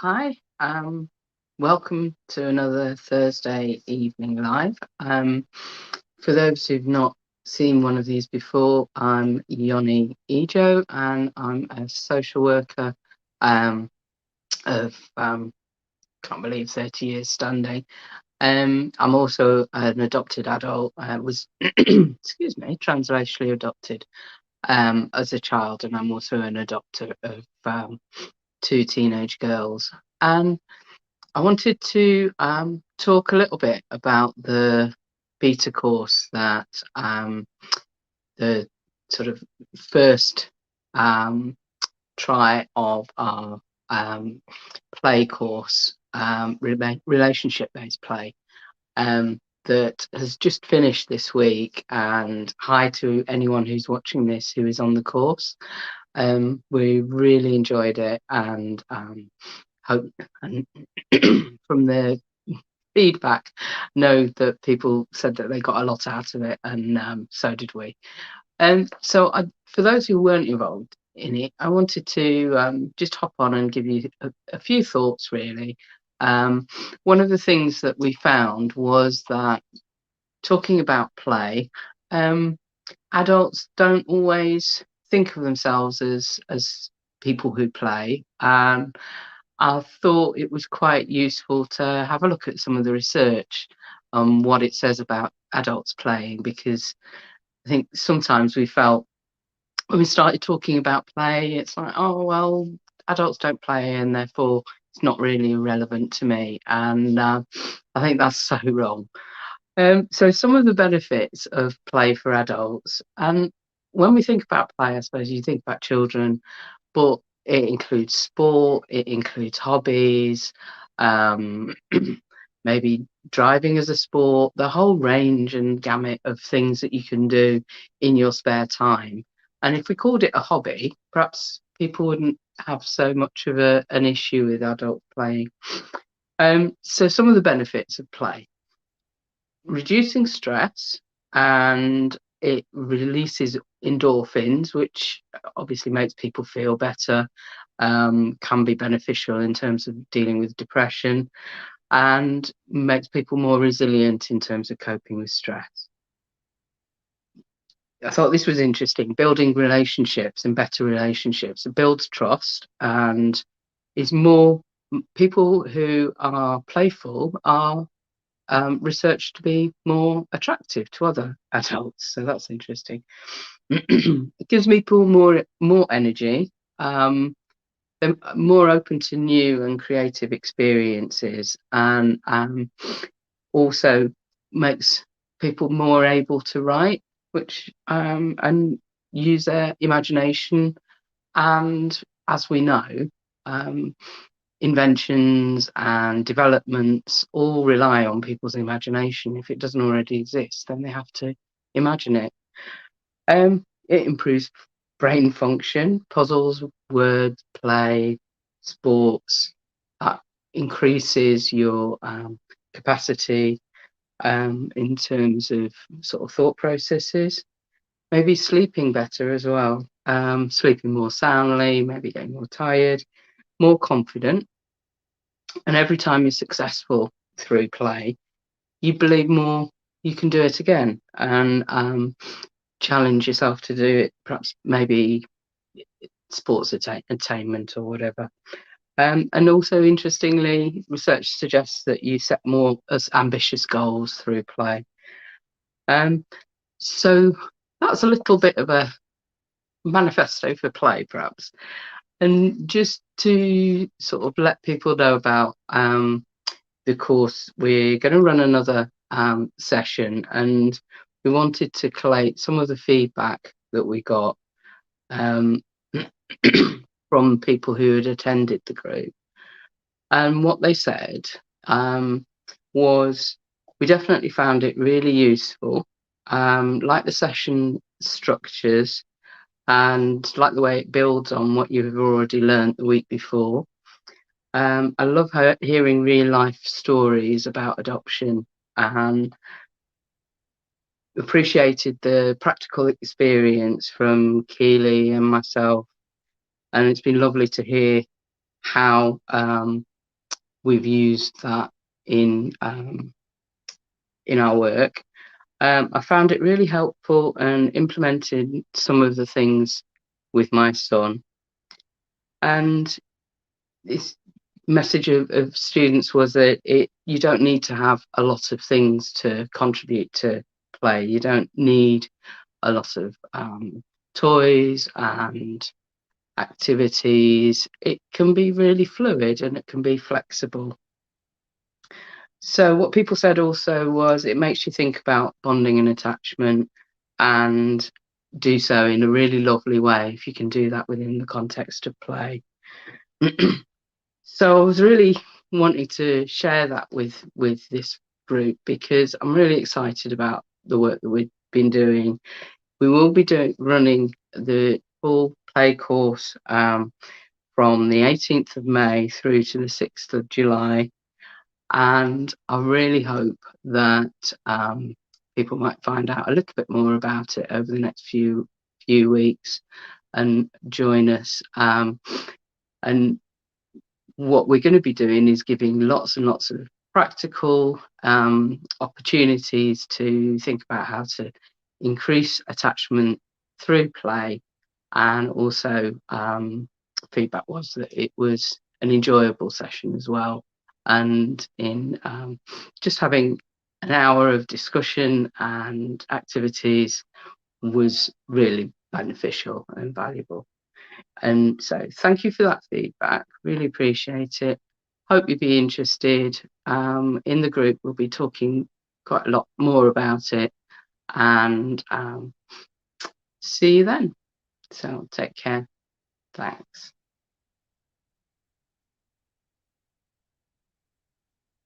Hi, welcome to another Thursday evening live. For those who've not seen one of these before, I'm Yoni and I'm a social worker of can't believe 30 years standing. I'm also an adopted adult. I was excuse me, translationally adopted as a child, and I'm also an adopter of two teenage girls. And I wanted to talk a little bit about the beta course that the sort of first try of our play course, relationship-based play, that has just finished this week. And hi to anyone who's watching this who is on the course. We really enjoyed it, and hope and from the feedback know that people said that they got a lot out of it, and so did we. For those who weren't involved in it, I wanted to just hop on and give you a few thoughts, really. One of the things that we found was that talking about play, adults don't always think of themselves as people who play. I thought it was quite useful to have a look at some of the research on what it says about adults playing, because I think sometimes we felt when we started talking about play, it's like, oh, well, adults don't play and therefore it's not really relevant to me. And I think that's so wrong. So some of the benefits of play for adults, and when we think about play, I suppose you think about children, but it includes sport, it includes hobbies, um, maybe driving as a sport, the whole range and gamut of things that you can do in your spare time. And if we called it a hobby, perhaps people wouldn't have so much of an issue with adult playing. So some of the benefits of play: reducing stress, and it releases endorphins, which obviously makes people feel better, can be beneficial in terms of dealing with depression, and makes people more resilient in terms of coping with stress. I thought this was interesting. Building relationships and better relationships. It builds trust, and is more people who are playful are researched to be more attractive to other adults. So that's interesting. It gives people more energy. They're more open to new and creative experiences, and also makes people more able to write, which and use their imagination. And as we know, um, inventions and developments all rely on people's imagination. If it doesn't already exist, then they have to imagine it. It improves brain function, puzzles, words, play, sports. That increases your capacity in terms of sort of thought processes. Maybe sleeping better as well. Sleeping more soundly, maybe getting more tired, more confident. And every time you're successful through play, you believe more you can do it again, and challenge yourself to do it, perhaps maybe sports attainment or whatever. And also, interestingly, research suggests that you set more as ambitious goals through play. So that's a little bit of a manifesto for play, perhaps. And just to sort of let people know about the course, we're going to run another session, and we wanted to collate some of the feedback that we got um, from people who had attended the group. And what they said was, we definitely found it really useful, like the session structures, and like the way it builds on what you've already learned the week before. I love hearing real life stories about adoption, and appreciated the practical experience from Keeley and myself. And it's been lovely to hear how we've used that in our work. I found it really helpful and implemented some of the things with my son. And this message of students was that you don't need to have a lot of things to contribute to play. You don't need a lot of toys and activities. It can be really fluid and it can be flexible. So what people said also was it makes you think about bonding and attachment, and do so in a really lovely way if you can do that within the context of play. So I was really wanting to share that with this group because I'm really excited about the work that we've been doing. We will be running the full play course from the 18th of May through to the 6th of July. And I really hope that people might find out a little bit more about it over the next few weeks and join us. And what we're going to be doing is giving lots and lots of practical opportunities to think about how to increase attachment through play. And also feedback was that it was an enjoyable session as well. And in just having an hour of discussion and activities was really beneficial and valuable. And so thank you for that feedback. Really appreciate it. Hope you'd be interested. In the group, we'll be talking quite a lot more about it. And see you then. So take care. Thanks.